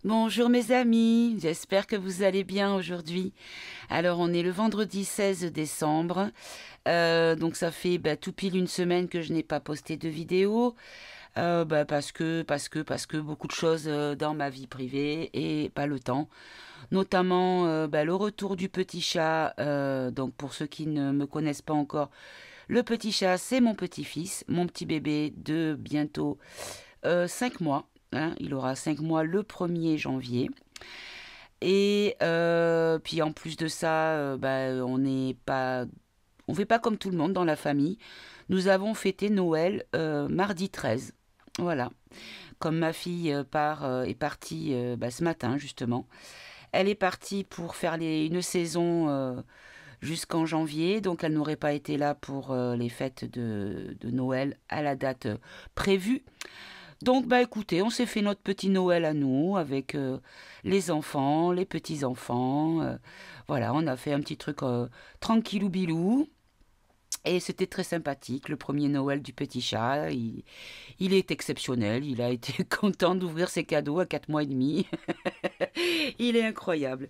Bonjour mes amis, j'espère que vous allez bien aujourd'hui. Alors on est le vendredi 16 décembre, donc ça fait tout pile une semaine que je n'ai pas posté de vidéo, parce que beaucoup de choses dans ma vie privée et pas le temps. Notamment le retour du petit chat, donc pour ceux qui ne me connaissent pas encore, le petit chat c'est mon petit-fils, mon petit bébé de bientôt 5 mois. Hein, il aura 5 mois le 1er janvier. Et puis en plus de ça, on n'est pas, on fait pas comme tout le monde dans la famille. Nous avons fêté Noël mardi 13. Voilà. Comme ma fille est partie ce matin justement. Elle est partie pour faire une saison jusqu'en janvier, donc elle n'aurait pas été là pour les fêtes de Noël à la date prévue. Donc, écoutez, on s'est fait notre petit Noël à nous, avec les enfants, les petits-enfants. Voilà, on a fait un petit truc tranquillou bilou. Et c'était très sympathique, le premier Noël du petit chat. Il est exceptionnel, il a été content d'ouvrir ses cadeaux à 4 mois et demi. Il est incroyable.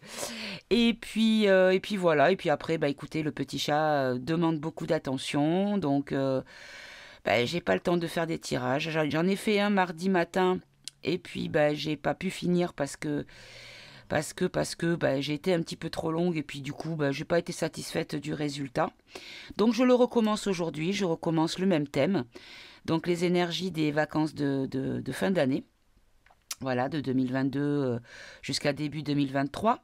Et puis voilà, et puis après, écoutez, le petit chat demande beaucoup d'attention, donc j'ai pas le temps de faire des tirages. J'en ai fait un mardi matin et puis j'ai pas pu finir parce que j'ai été un petit peu trop longue et puis du coup j'ai pas été satisfaite du résultat. Donc je le recommence aujourd'hui, je recommence le même thème. Donc les énergies des vacances de fin d'année. Voilà, de 2022 jusqu'à début 2023.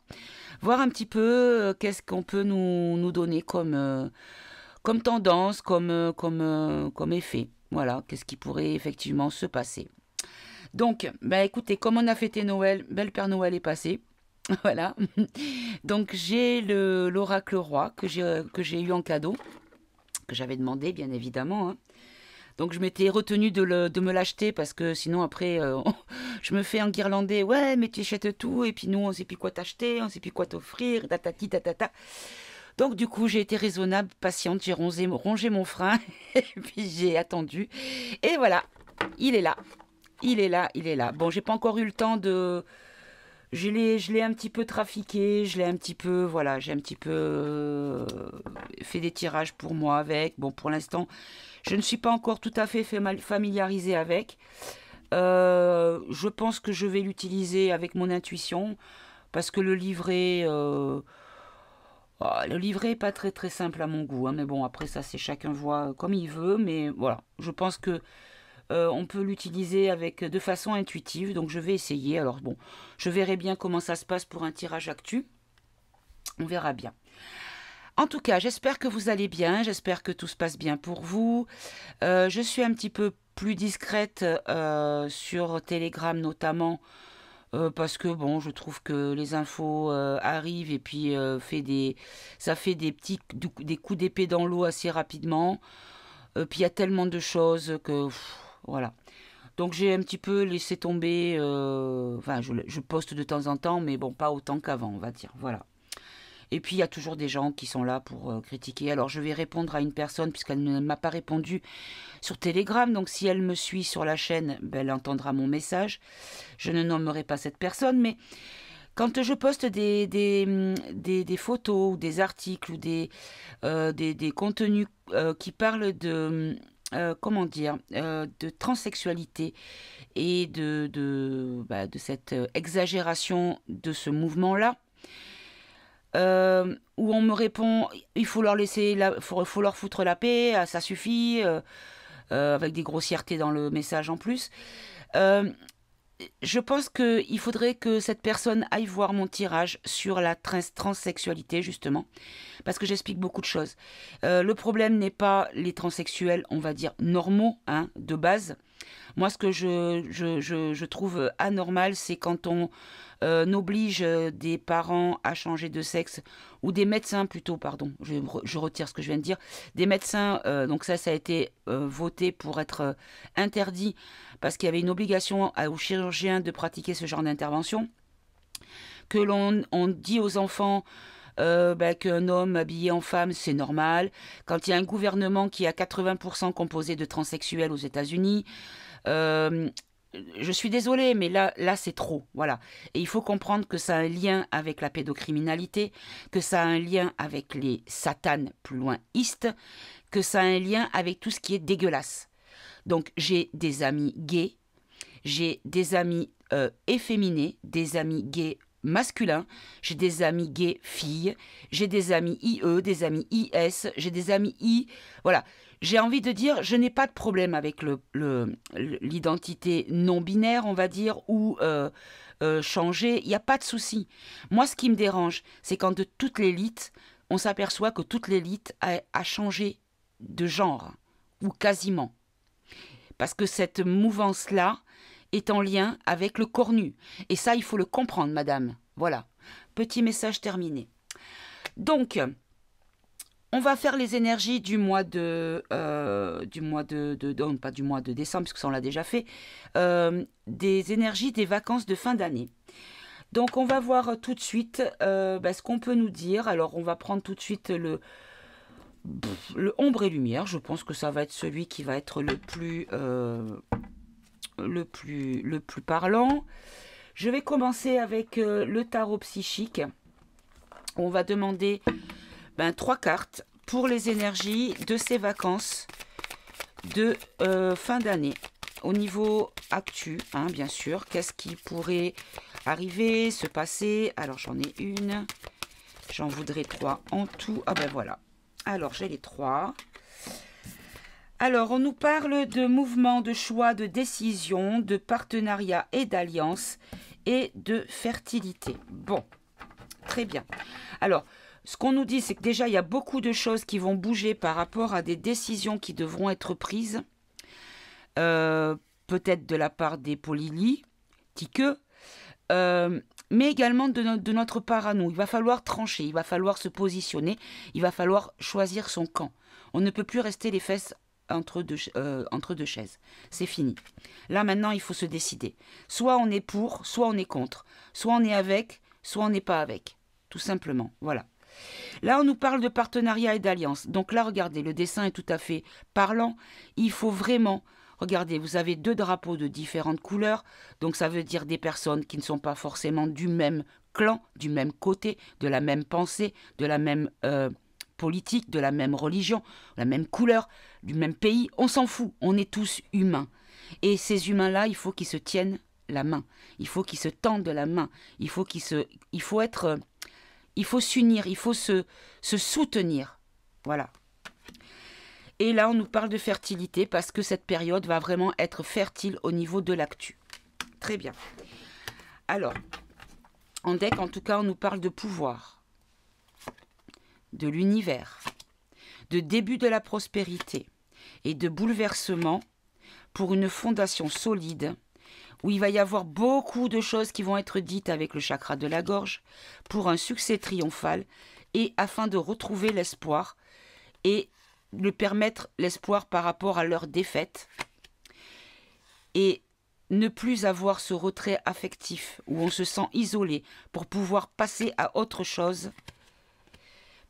Voir un petit peu qu'est-ce qu'on peut nous donner comme tendance, comme effet. Voilà, qu'est-ce qui pourrait effectivement se passer. Donc, écoutez, comme on a fêté Noël, le Père Noël est passé. Voilà. Donc j'ai l'oracle roi que j'ai eu en cadeau, que j'avais demandé bien évidemment. Hein. Donc je m'étais retenue de me l'acheter parce que sinon après je me fais enguirlander. Ouais, mais tu achètes tout et puis nous on sait plus quoi t'acheter, on sait plus quoi t'offrir, tatati tatata. Donc du coup j'ai été raisonnable, patiente, j'ai rongé mon frein et puis j'ai attendu. Et voilà, il est là, il est là, il est là. Bon, j'ai pas encore eu le temps de... Je l'ai un petit peu trafiqué, je l'ai un petit peu, voilà, j'ai un petit peu fait des tirages pour moi avec. Bon, pour l'instant, je ne suis pas encore tout à fait familiarisée avec. Je pense que je vais l'utiliser avec mon intuition parce que le livret est pas très très simple à mon goût, hein, mais bon après ça c'est chacun voit comme il veut, mais voilà, je pense que on peut l'utiliser de façon intuitive, donc je vais essayer. Alors bon, je verrai bien comment ça se passe pour un tirage actu, on verra bien. En tout cas, j'espère que vous allez bien, j'espère que tout se passe bien pour vous. Je suis un petit peu plus discrète sur Telegram notamment. Parce que bon, je trouve que les infos arrivent et puis ça fait des coups d'épée dans l'eau assez rapidement. Puis il y a tellement de choses que voilà. Donc j'ai un petit peu laissé tomber. Enfin, je poste de temps en temps, mais bon, pas autant qu'avant, on va dire. Voilà. Et puis il y a toujours des gens qui sont là pour critiquer. Alors je vais répondre à une personne puisqu'elle ne m'a pas répondu sur Telegram. Donc si elle me suit sur la chaîne, elle entendra mon message. Je ne nommerai pas cette personne, mais quand je poste des photos ou des articles ou des contenus qui parlent comment dire, de transsexualité et de cette exagération de ce mouvement-là, où on me répond il faut leur laisser faut leur foutre la paix, ça suffit, avec des grossièretés dans le message en plus. Je pense qu'il faudrait que cette personne aille voir mon tirage sur la transsexualité, justement, parce que j'explique beaucoup de choses. Le problème n'est pas les transsexuels, on va dire, normaux, hein, de base. Moi, ce que je trouve anormal, c'est quand on oblige des parents à changer de sexe, ou des médecins plutôt, pardon, je retire ce que je viens de dire, des médecins, donc ça a été voté pour être interdit, parce qu'il y avait une obligation aux chirurgiens de pratiquer ce genre d'intervention, que on dit aux enfants qu'un homme habillé en femme, c'est normal. Quand il y a un gouvernement qui est à 80% composé de transsexuels aux États-Unis, je suis désolée, mais là c'est trop, voilà. Et il faut comprendre que ça a un lien avec la pédocriminalité, que ça a un lien avec les satanes plus loin istes, que ça a un lien avec tout ce qui est dégueulasse. Donc j'ai des amis gays, j'ai des amis efféminés, des amis gays masculins, j'ai des amis gays filles, j'ai des amis IE, des amis IS, j'ai des amis I, voilà. J'ai envie de dire, je n'ai pas de problème avec l'identité non-binaire, on va dire, ou changer, il n'y a pas de souci. Moi, ce qui me dérange, c'est quand de toute l'élite, on s'aperçoit que toute l'élite a changé de genre, ou quasiment. Parce que cette mouvance-là est en lien avec le corps nu. Et ça, il faut le comprendre, madame. Voilà. Petit message terminé. Donc, on va faire les énergies du mois de... non, pas du mois de décembre, parce que ça, on l'a déjà fait. Des énergies des vacances de fin d'année. Donc, on va voir tout de suite ce qu'on peut nous dire. Alors, on va prendre tout de suite le ombre et lumière. Je pense que ça va être celui qui va être le plus parlant. Je vais commencer avec le tarot psychique. On va demander 3 cartes pour les énergies de ces vacances de fin d'année. Au niveau actu, hein, bien sûr, qu'est-ce qui pourrait arriver, se passer? Alors j'en ai une, j'en voudrais 3 en tout. Ah ben voilà. Alors j'ai les 3. Alors on nous parle de mouvement, de choix, de décision, de partenariat et d'alliance et de fertilité. Bon, très bien. Alors, ce qu'on nous dit, c'est que déjà, il y a beaucoup de choses qui vont bouger par rapport à des décisions qui devront être prises. Peut-être de la part des politiques, mais également de notre part à nous. Il va falloir trancher, il va falloir se positionner, il va falloir choisir son camp. On ne peut plus rester les fesses entre deux chaises. C'est fini. Là, maintenant, il faut se décider. Soit on est pour, soit on est contre. Soit on est avec, soit on n'est pas avec. Tout simplement. Voilà. Là, on nous parle de partenariat et d'alliance. Donc là, regardez, le dessin est tout à fait parlant. Il faut vraiment... Regardez, vous avez 2 drapeaux de différentes couleurs. Donc ça veut dire des personnes qui ne sont pas forcément du même clan, du même côté, de la même pensée, de la même politique, de la même religion, la même couleur, du même pays. On s'en fout, on est tous humains. Et ces humains-là, il faut qu'ils se tiennent la main. Il faut qu'ils se tendent la main. Il faut s'unir, il faut se soutenir. Voilà. Et là, on nous parle de fertilité parce que cette période va vraiment être fertile au niveau de l'actu. Très bien. Alors, en deck, en tout cas, on nous parle de pouvoir, de l'univers, de début de la prospérité et de bouleversement pour une fondation solide où il va y avoir beaucoup de choses qui vont être dites avec le chakra de la gorge pour un succès triomphal et afin de retrouver l'espoir et de permettre l'espoir par rapport à leur défaite et ne plus avoir ce retrait affectif où on se sent isolé pour pouvoir passer à autre chose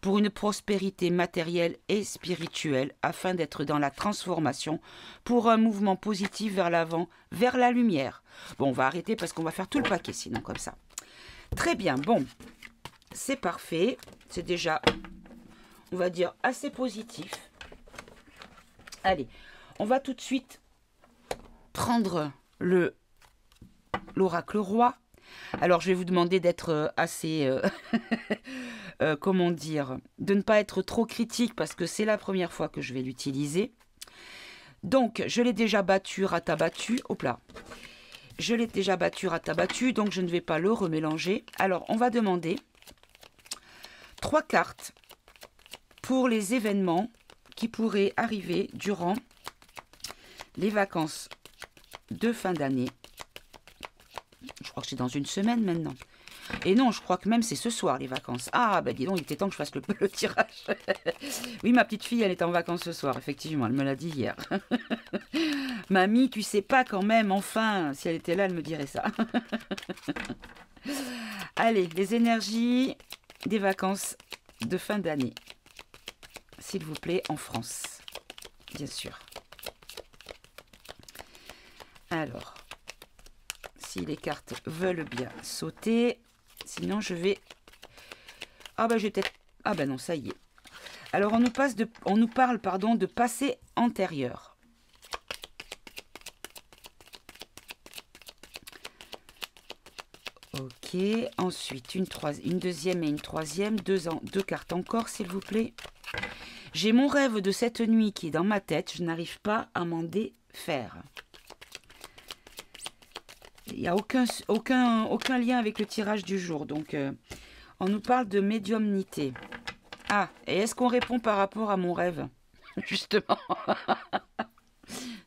pour une prospérité matérielle et spirituelle afin d'être dans la transformation pour un mouvement positif vers l'avant, vers la lumière. Bon, on va arrêter parce qu'on va faire tout le paquet sinon comme ça. Très bien, bon, c'est parfait. C'est déjà, on va dire, assez positif. Allez, on va tout de suite prendre l'oracle roi. Alors, je vais vous demander d'être assez... comment dire, de ne pas être trop critique parce que c'est la première fois que je vais l'utiliser. Donc, je l'ai déjà battu, ratabattu. Hop là. Je l'ai déjà battu, ratabattu, donc je ne vais pas le remélanger. Alors, on va demander 3 cartes pour les événements qui pourraient arriver durant les vacances de fin d'année. Je crois que c'est dans une semaine maintenant. Et non, je crois que même c'est ce soir les vacances. Ah, ben dis donc, il était temps que je fasse le tirage. Oui, ma petite fille, elle est en vacances ce soir, effectivement, elle me l'a dit hier. Mamie, tu sais pas quand même, enfin, si elle était là, elle me dirait ça. Allez, les énergies des vacances de fin d'année. S'il vous plaît, en France, bien sûr. Alors, si les cartes veulent bien sauter. Sinon, je vais... Ah ben, je vais peut-être... Ah ben non, ça y est. Alors, on nous parle, pardon, de passé antérieur. Ok, ensuite, une deuxième et une troisième. Deux cartes encore, s'il vous plaît. J'ai mon rêve de cette nuit qui est dans ma tête. Je n'arrive pas à m'en défaire. Il n'y a aucun lien avec le tirage du jour. Donc, on nous parle de médiumnité. Ah, et est-ce qu'on répond par rapport à mon rêve? Justement.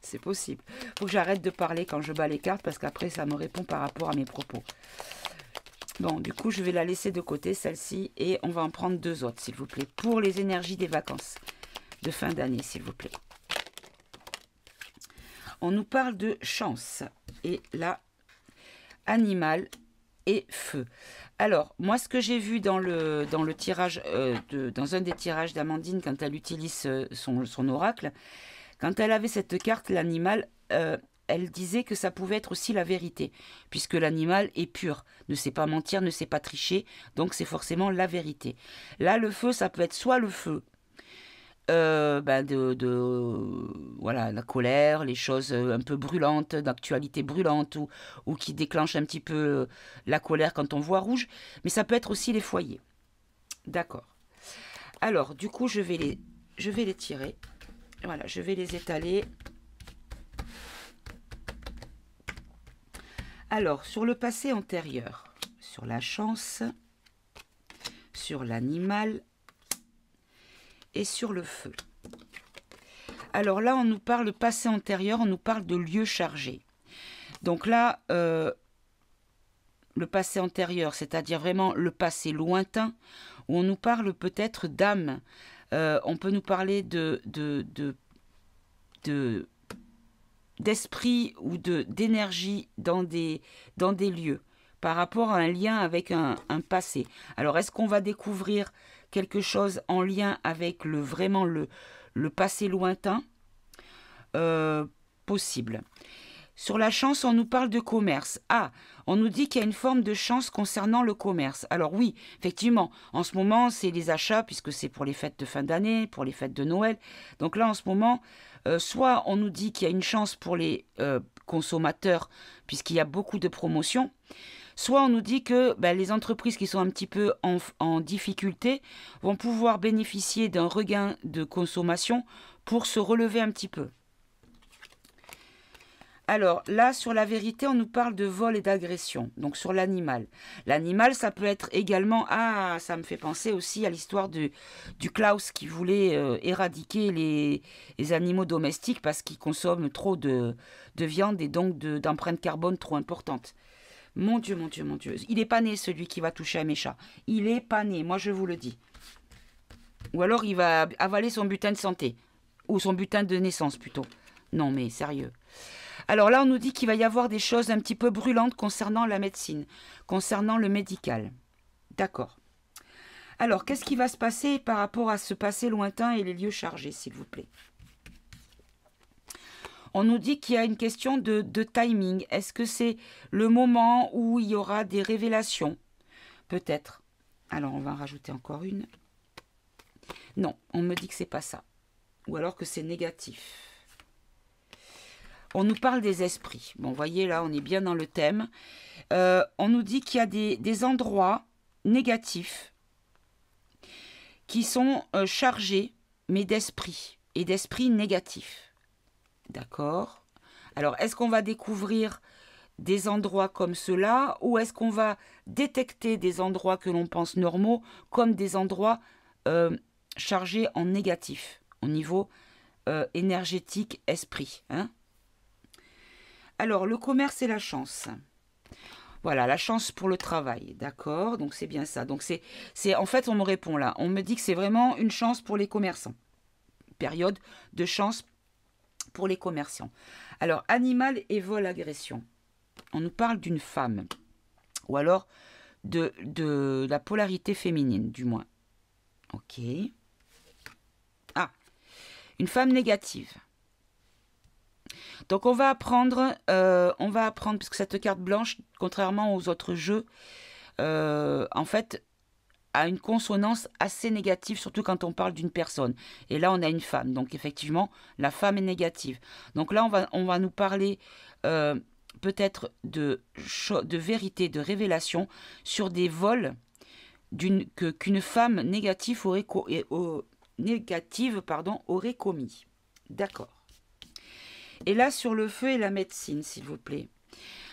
C'est possible. Il faut que j'arrête de parler quand je bats les cartes parce qu'après, ça me répond par rapport à mes propos. Bon, du coup, je vais la laisser de côté, celle-ci, et on va en prendre deux autres, s'il vous plaît, pour les énergies des vacances de fin d'année, s'il vous plaît. On nous parle de chance. Et là, animal et feu. Alors, moi, ce que j'ai vu dans le tirage, dans un des tirages d'Amandine, quand elle utilise son oracle, quand elle avait cette carte, l'animal, elle disait que ça pouvait être aussi la vérité, puisque l'animal est pur, ne sait pas mentir, ne sait pas tricher, donc c'est forcément la vérité. Là, le feu, ça peut être soit le feu, voilà, la colère, les choses un peu brûlantes, d'actualité brûlante, ou qui déclenchent un petit peu la colère quand on voit rouge, mais ça peut être aussi les foyers. D'accord. Alors, du coup, je vais les tirer. Voilà, je vais les étaler. Alors, sur le passé antérieur, sur la chance, sur l'animal et sur le feu. Alors là, on nous parle de passé antérieur, on nous parle de lieu chargé. Donc là, le passé antérieur, c'est-à-dire vraiment le passé lointain, où on nous parle peut-être d'âme. On peut nous parler d'esprit ou d'énergie dans des lieux par rapport à un lien avec un passé. Alors, est-ce qu'on va découvrir quelque chose en lien avec vraiment le passé lointain? Possible. Sur la chance, on nous parle de commerce. Ah, on nous dit qu'il y a une forme de chance concernant le commerce. Alors oui, effectivement, en ce moment, c'est les achats, puisque c'est pour les fêtes de fin d'année, pour les fêtes de Noël. Donc là, en ce moment, soit on nous dit qu'il y a une chance pour les consommateurs, puisqu'il y a beaucoup de promotions, soit on nous dit que les entreprises qui sont un petit peu en difficulté vont pouvoir bénéficier d'un regain de consommation pour se relever un petit peu. Alors là, sur la vérité, on nous parle de vol et d'agression, donc sur l'animal. L'animal, ça peut être également... Ah, ça me fait penser aussi à l'histoire du Klaus qui voulait éradiquer les animaux domestiques parce qu'ils consomment trop de viande et donc d'empreinte carbone trop importante. Mon Dieu, mon Dieu, mon Dieu. Il n'est pas né, celui qui va toucher à mes chats. Il n'est pas né, moi je vous le dis. Ou alors il va avaler son butin de santé. Ou son butin de naissance plutôt. Non mais sérieux. Alors là, on nous dit qu'il va y avoir des choses un petit peu brûlantes concernant la médecine, concernant le médical. D'accord. Alors, qu'est-ce qui va se passer par rapport à ce passé lointain et les lieux chargés, s'il vous plaît? On nous dit qu'il y a une question de timing. Est-ce que c'est le moment où il y aura des révélations? Peut-être. Alors, on va en rajouter encore une. Non, on me dit que c'est pas ça. Ou alors que c'est négatif. On nous parle des esprits. Bon, vous voyez, là, on est bien dans le thème. On nous dit qu'il y a des endroits négatifs qui sont chargés, mais d'esprits, et d'esprits négatifs. D'accord. Alors, est-ce qu'on va découvrir des endroits comme ceux-là, ou est-ce qu'on va détecter des endroits que l'on pense normaux comme des endroits chargés en négatif, au niveau énergétique, esprit, hein? Alors, le commerce et la chance. Voilà, la chance pour le travail, d'accord? Donc, c'est bien ça. Donc, en fait, on me répond là. On me dit que c'est vraiment une chance pour les commerçants. Période de chance pour les commerçants. Alors, animal et vol agression. On nous parle d'une femme. Ou alors, de la polarité féminine, du moins. Ok. Ah, une femme négative. Donc on va apprendre, puisque cette carte blanche, contrairement aux autres jeux, en fait, a une consonance assez négative, surtout quand on parle d'une personne. Et là, on a une femme. Donc effectivement, la femme est négative. Donc là, on va nous parler peut-être de vérité, de révélation sur des vols qu'une femme négative aurait commis. D'accord. Et là, sur le feu et la médecine, s'il vous plaît.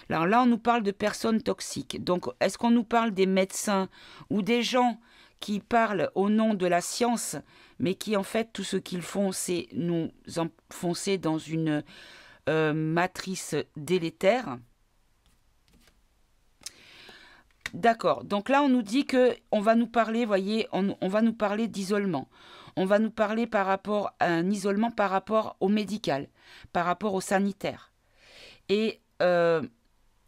Alors là, on nous parle de personnes toxiques. Donc, est-ce qu'on nous parle des médecins ou des gens qui parlent au nom de la science, mais qui, en fait, tout ce qu'ils font, c'est nous enfoncer dans une matrice délétère? D'accord. Donc là, on nous dit que on va nous parler, voyez, on va nous parler d'isolement. On va nous parler par rapport à un isolement par rapport au médical, par rapport au sanitaire. Et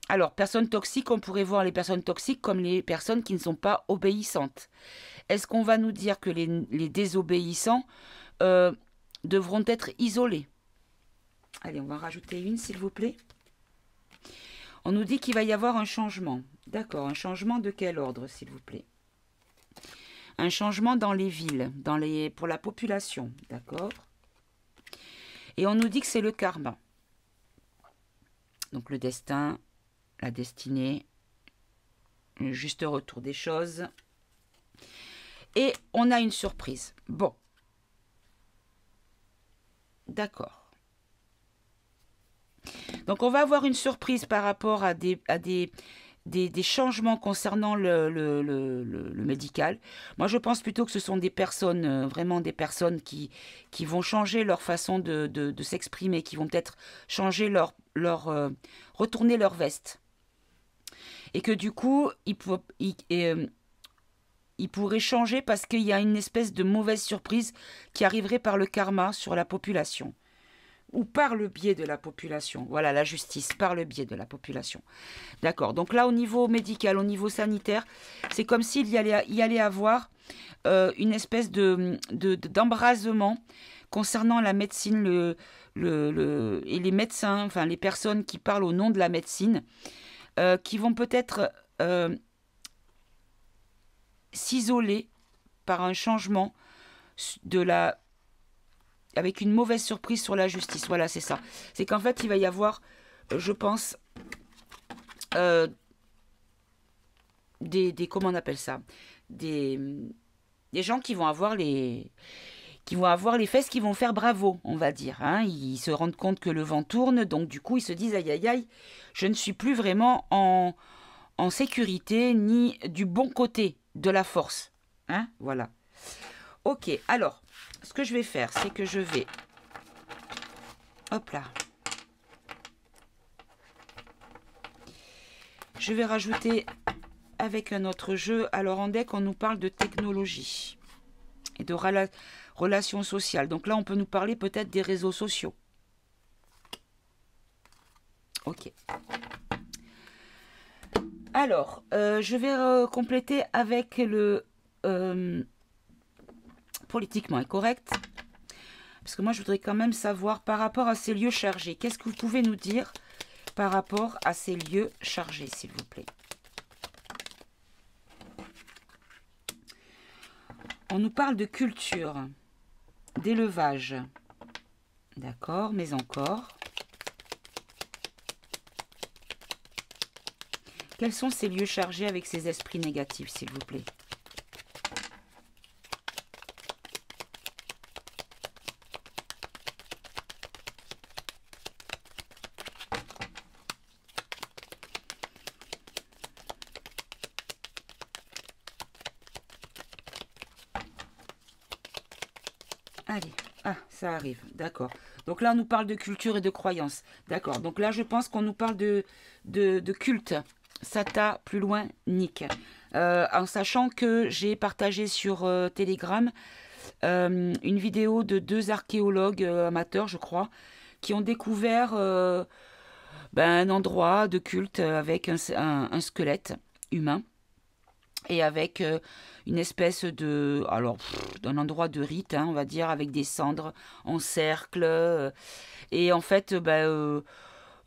alors, personnes toxiques, on pourrait voir les personnes toxiques comme les personnes qui ne sont pas obéissantes. Est-ce qu'on va nous dire que les désobéissants devront être isolés? Allez, on va en rajouter une, s'il vous plaît. On nous dit qu'il va y avoir un changement. D'accord, un changement de quel ordre, s'il vous plaît? Un changement dans les villes, pour la population, d'accord? Et on nous dit que c'est le karma. Donc le destin, la destinée, le juste retour des choses. Et on a une surprise. Bon. D'accord. Donc on va avoir une surprise par rapport à des changements concernant le médical. Moi, je pense plutôt que ce sont des personnes, vraiment des personnes qui vont changer leur façon de s'exprimer, qui vont peut-être changer retourner leur veste. Et que du coup, ils pourraient changer parce qu'il y a une espèce de mauvaise surprise qui arriverait par le karma sur la population. Ou par le biais de la population. Voilà, la justice, par le biais de la population. D'accord. Donc là, au niveau médical, au niveau sanitaire, c'est comme s'il y allait avoir une espèce d'embrasement concernant la médecine et les médecins, enfin les personnes qui parlent au nom de la médecine, qui vont peut-être s'isoler par un changement avec une mauvaise surprise sur la justice. Voilà, c'est ça. C'est qu'en fait, il va y avoir, je pense, comment on appelle ça, des gens qui vont avoir les fesses qui vont faire bravo, on va dire. Hein. Ils se rendent compte que le vent tourne, donc du coup, ils se disent, aïe, aïe, aïe, je ne suis plus vraiment en sécurité, ni du bon côté de la force. Hein, voilà. Ok, alors, ce que je vais faire, c'est que je vais... Hop là. Je vais rajouter avec un autre jeu. Alors, en deck, on nous parle de technologie et de relations sociales. Donc là, on peut nous parler peut-être des réseaux sociaux. Ok. Alors, je vais compléter avec le... politiquement incorrect, parce que moi je voudrais quand même savoir par rapport à ces lieux chargés, qu'est-ce que vous pouvez nous dire par rapport à ces lieux chargés, s'il vous plaît? On nous parle de culture, d'élevage, d'accord, mais encore. Quels sont ces lieux chargés avec ces esprits négatifs, s'il vous plaît? Allez, ah, ça arrive, d'accord. Donc là, on nous parle de culture et de croyance. D'accord, donc là, je pense qu'on nous parle de culte. Sata, plus loin, Nick. En sachant que j'ai partagé sur Telegram une vidéo de 2 archéologues amateurs, je crois, qui ont découvert un endroit de culte avec un squelette humain. et avec une espèce de, alors, d'un endroit de rite, hein, on va dire, avec des cendres en cercle. Et en fait,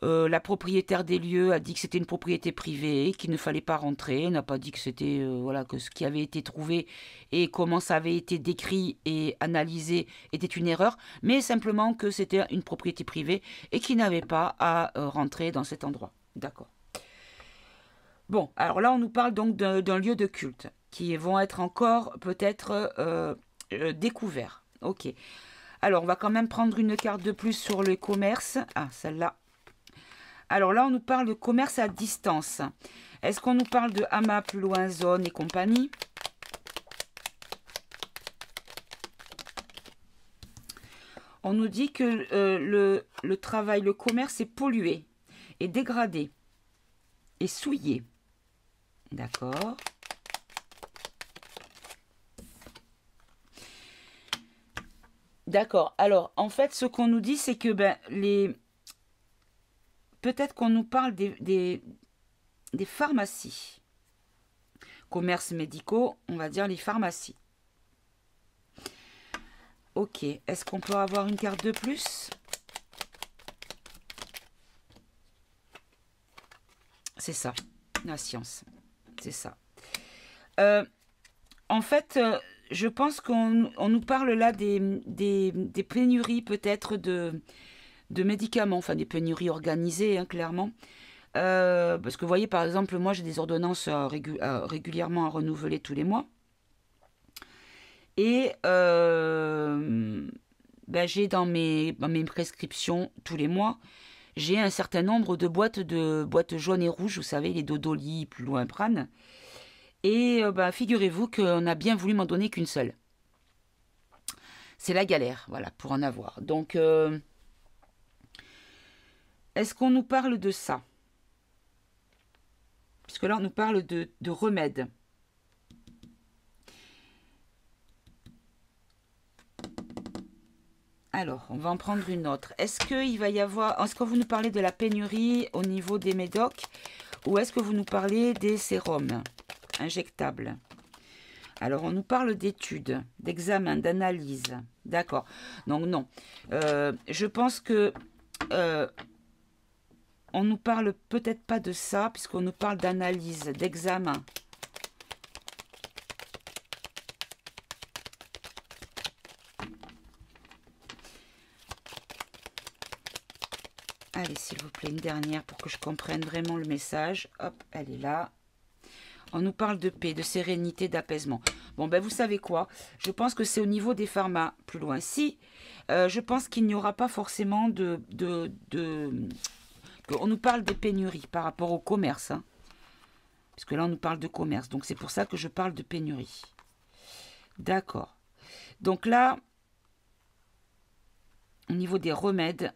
la propriétaire des lieux a dit que c'était une propriété privée, qu'il ne fallait pas rentrer. Elle n'a pas dit que c'était voilà, que ce qui avait été trouvé et comment ça avait été décrit et analysé était une erreur, mais simplement que c'était une propriété privée et qu'il n'avait pas à rentrer dans cet endroit. D'accord. Bon, alors là, on nous parle donc d'un lieu de culte qui vont être encore peut-être découverts. Ok. Alors, on va quand même prendre une carte de plus sur le commerce. Ah, celle-là. Alors là, on nous parle de commerce à distance. Est-ce qu'on nous parle de amas, plus loin, zone et compagnie? On nous dit que le travail, le commerce est pollué, est dégradé, est souillé. D'accord. D'accord. Alors, en fait, ce qu'on nous dit, c'est que peut-être qu'on nous parle des pharmacies. Commerces médicaux, on va dire les pharmacies. Ok. Est-ce qu'on peut avoir une carte de plus? C'est ça, la science. C'est ça. En fait, je pense qu'on nous parle là des pénuries peut-être de médicaments, enfin des pénuries organisées, hein, clairement. Parce que vous voyez, par exemple, moi j'ai des ordonnances régulièrement à renouveler tous les mois. Et j'ai dans mes prescriptions tous les mois, j'ai un certain nombre de boîtes jaunes et rouges, vous savez, les Dodoli, plus loin Prane. Et figurez-vous qu'on a bien voulu m'en donner qu'une seule. C'est la galère, voilà, pour en avoir. Donc, est-ce qu'on nous parle de ça? Puisque là, on nous parle de remèdes. Alors, on va en prendre une autre. Est-ce qu'il va y avoir... Est-ce que vous nous parlez de la pénurie au niveau des médocs? Ou est-ce que vous nous parlez des sérums injectables? Alors, on nous parle d'études, d'examens, d'analyses. D'accord. Donc, non. Je pense que... on nous parle peut-être pas de ça, puisqu'on nous parle d'analyse, d'examen. Allez, s'il vous plaît, une dernière pour que je comprenne vraiment le message. Hop, elle est là. On nous parle de paix, de sérénité, d'apaisement. Bon, ben vous savez quoi? Je pense que c'est au niveau des pharma, plus loin. Si, je pense qu'il n'y aura pas forcément on nous parle des pénuries par rapport au commerce. Hein, puisque là, on nous parle de commerce. Donc, c'est pour ça que je parle de pénurie. D'accord. Donc là, au niveau des remèdes,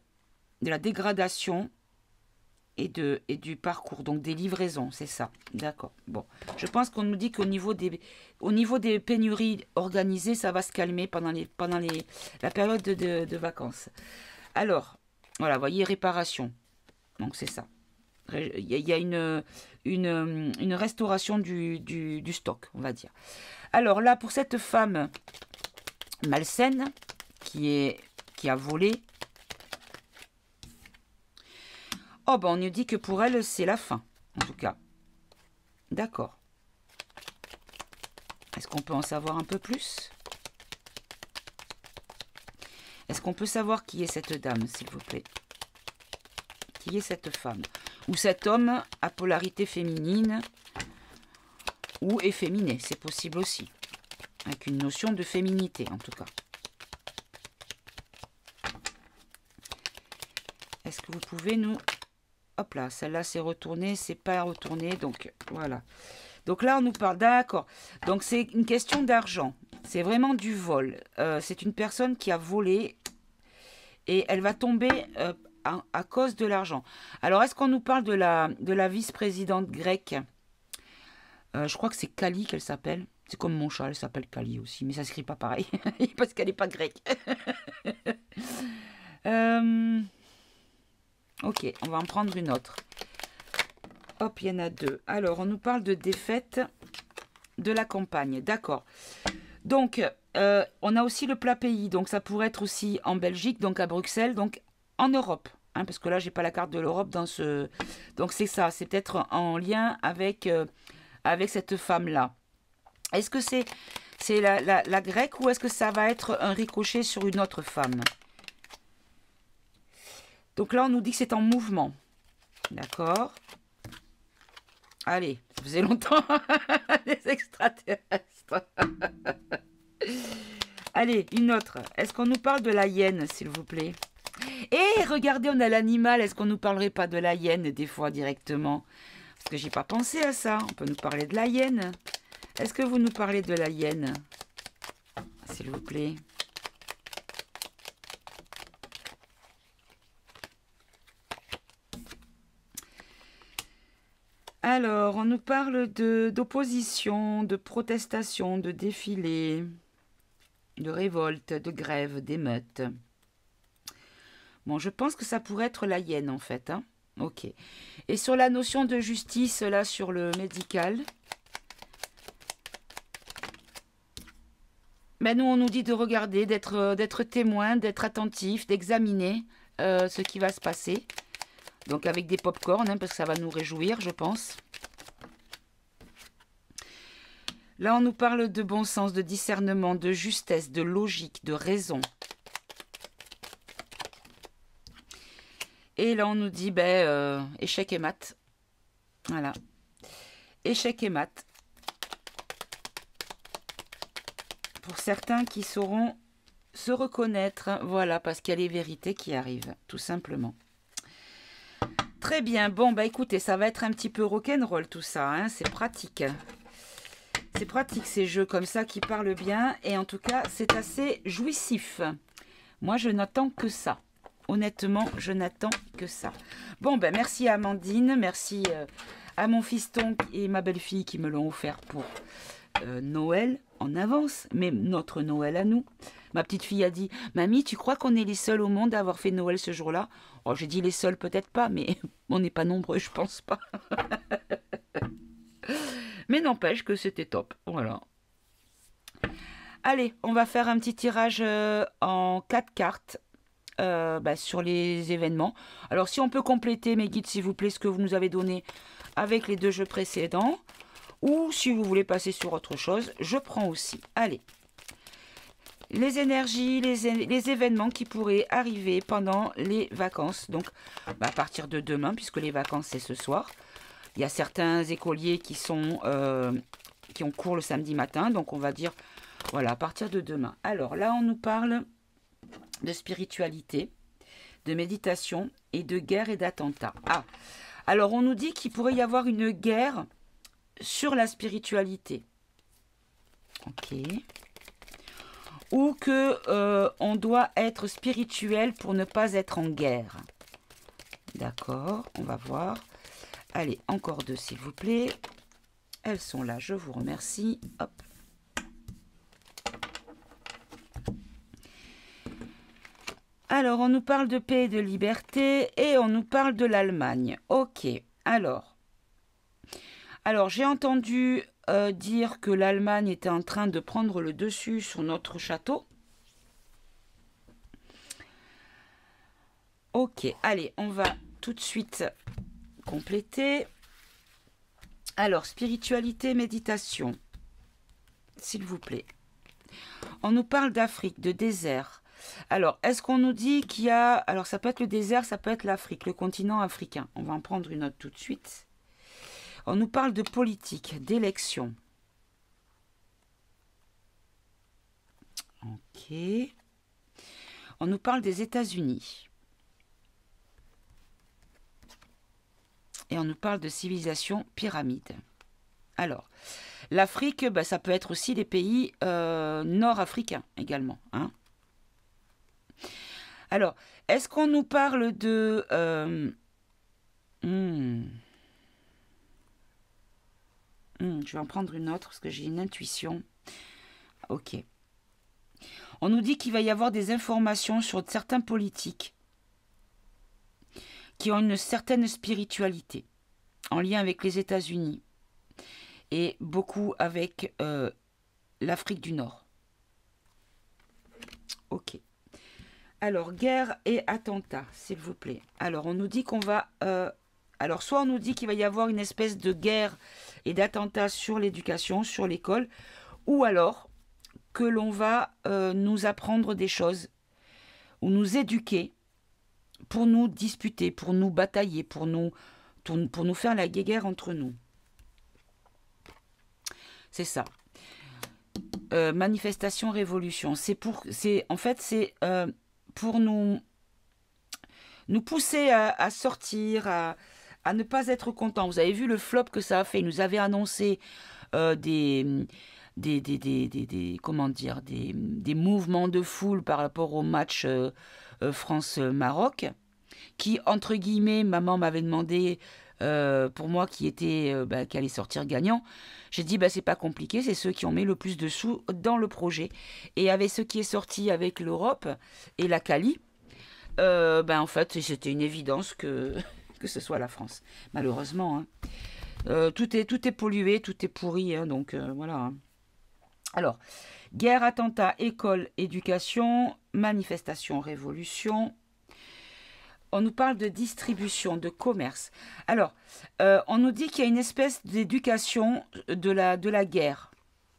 de la dégradation et du parcours, donc des livraisons, c'est ça. D'accord. Bon, je pense qu'on nous dit qu'au niveau des pénuries organisées, ça va se calmer pendant la période de vacances. Alors, voilà, vous voyez, réparation. Donc, c'est ça. Il y a une restauration du stock, on va dire. Alors là, pour cette femme malsaine qui a volé, oh ben on nous dit que pour elle, c'est la fin, en tout cas. D'accord. Est-ce qu'on peut en savoir un peu plus? Est-ce qu'on peut savoir qui est cette dame, s'il vous plaît? Qui est cette femme? Ou cet homme à polarité féminine ou efféminé, c'est possible aussi. Avec une notion de féminité, en tout cas. Est-ce que vous pouvez nous... Hop là, celle-là c'est retourné, c'est pas retourné, donc voilà. Donc là on nous parle, d'accord. Donc c'est une question d'argent, c'est vraiment du vol. C'est une personne qui a volé et elle va tomber à cause de l'argent. Alors est-ce qu'on nous parle de la vice-présidente grecque? Je crois que c'est Kali qu'elle s'appelle. C'est comme mon chat, elle s'appelle Kali aussi, mais ça ne s'écrit pas pareil, parce qu'elle n'est pas grecque. Ok, on va en prendre une autre. Hop, il y en a deux. Alors, on nous parle de défaite, de la campagne. D'accord. Donc, on a aussi le plat pays. Donc, ça pourrait être aussi en Belgique, donc à Bruxelles, donc en Europe. Hein, parce que là, j'ai pas la carte de l'Europe dans ce... Donc, c'est ça. C'est peut-être en lien avec, avec cette femme-là. Est-ce que c'est la grecque ou est-ce que ça va être un ricochet sur une autre femme? Donc là, on nous dit que c'est en mouvement. D'accord. Allez, ça faisait longtemps. Les extraterrestres. Allez, une autre. Est-ce qu'on nous parle de la hyène, s'il vous plaît? Et regardez, on a l'animal. Est-ce qu'on nous parlerait pas de la hyène des fois directement? Parce que j'ai pas pensé à ça. On peut nous parler de la hyène. Est-ce que vous nous parlez de la hyène, s'il vous plaît? Alors, on nous parle d'opposition, de protestation, de défilé, de révolte, de grève, d'émeute. Bon, je pense que ça pourrait être la hyène, en fait. Hein. Ok. Et sur la notion de justice, là, sur le médical, ben nous, on nous dit de regarder, d'être témoin, d'être attentif, d'examiner ce qui va se passer. Donc avec des pop-corn, hein, parce que ça va nous réjouir, je pense. Là, on nous parle de bon sens, de discernement, de justesse, de logique, de raison. Et là, on nous dit, échec et mat. Voilà. Échec et mat. Pour certains qui sauront se reconnaître, voilà, parce qu'il y a les vérités qui arrivent, tout simplement. Très bien, bon, bah écoutez, ça va être un petit peu rock'n'roll tout ça, hein, c'est pratique. C'est pratique ces jeux comme ça qui parlent bien, et en tout cas, c'est assez jouissif. Moi, je n'attends que ça. Honnêtement, je n'attends que ça. Bon, ben merci à Amandine, merci à mon fiston et ma belle-fille qui me l'ont offert pour Noël en avance, mais notre Noël à nous. Ma petite fille a dit, mamie, tu crois qu'on est les seuls au monde à avoir fait Noël ce jour-là? Oh, j'ai dit les seuls peut-être pas, mais on n'est pas nombreux, je pense pas. Mais n'empêche que c'était top, voilà. Allez, on va faire un petit tirage en 4 cartes sur les événements. Alors, si on peut compléter mes guides, s'il vous plaît, ce que vous nous avez donné avec les 2 jeux précédents, ou si vous voulez passer sur autre chose, je prends aussi. Allez. Les énergies, les événements qui pourraient arriver pendant les vacances. Donc, à partir de demain, puisque les vacances, c'est ce soir. Il y a certains écoliers qui ont cours le samedi matin. Donc, on va dire, voilà, à partir de demain. Alors, là, on nous parle de spiritualité, de méditation et de guerre et d'attentats. Ah, alors, on nous dit qu'il pourrait y avoir une guerre sur la spiritualité. Ok. Ou que on doit être spirituel pour ne pas être en guerre. D'accord, on va voir. Allez, encore 2 s'il vous plaît. Elles sont là, je vous remercie. Hop. Alors, on nous parle de paix et de liberté et on nous parle de l'Allemagne. Ok, alors j'ai entendu dire que l'Allemagne était en train de prendre le dessus sur notre château. Ok, allez, on va tout de suite compléter. Alors, spiritualité, méditation, s'il vous plaît. On nous parle d'Afrique, de désert. Alors, est-ce qu'on nous dit qu'il y a... Alors, ça peut être le désert, ça peut être l'Afrique, le continent africain. On va en prendre une autre tout de suite. On nous parle de politique, d'élection. Ok. On nous parle des États-Unis. Et on nous parle de civilisation pyramide. Alors, l'Afrique, ça peut être aussi des pays nord-africains également. Hein. Alors, est-ce qu'on nous parle de... je vais en prendre une autre parce que j'ai une intuition. Ok. On nous dit qu'il va y avoir des informations sur certains politiques qui ont une certaine spiritualité en lien avec les États-Unis. et beaucoup avec l'Afrique du Nord. Ok. Alors, guerre et attentat, s'il vous plaît. Alors, on nous dit qu'on va... alors, soit on nous dit qu'il va y avoir une espèce de guerre et d'attentat sur l'éducation, sur l'école, ou alors que l'on va nous apprendre des choses, ou nous éduquer, pour nous disputer, pour nous batailler, pour nous faire la guéguerre entre nous. C'est ça. Manifestation, révolution. En fait, c'est pour nous pousser à sortir, à ne pas être content. Vous avez vu le flop que ça a fait. Ils nous avaient annoncé comment dire, des mouvements de foule par rapport au match France-Maroc, qui, entre guillemets, maman m'avait demandé pour moi qui allait sortir gagnant. J'ai dit c'est pas compliqué, c'est ceux qui ont mis le plus de sous dans le projet. Et avec ce qui est sorti avec l'Europe et la Cali, en fait c'était une évidence que ce soit la France. Malheureusement, hein. Tout est pollué, tout est pourri, hein, donc voilà. Hein. Alors, guerre, attentat, école, éducation, manifestation, révolution. On nous parle de distribution, de commerce. Alors, on nous dit qu'il y a une espèce d'éducation de la guerre.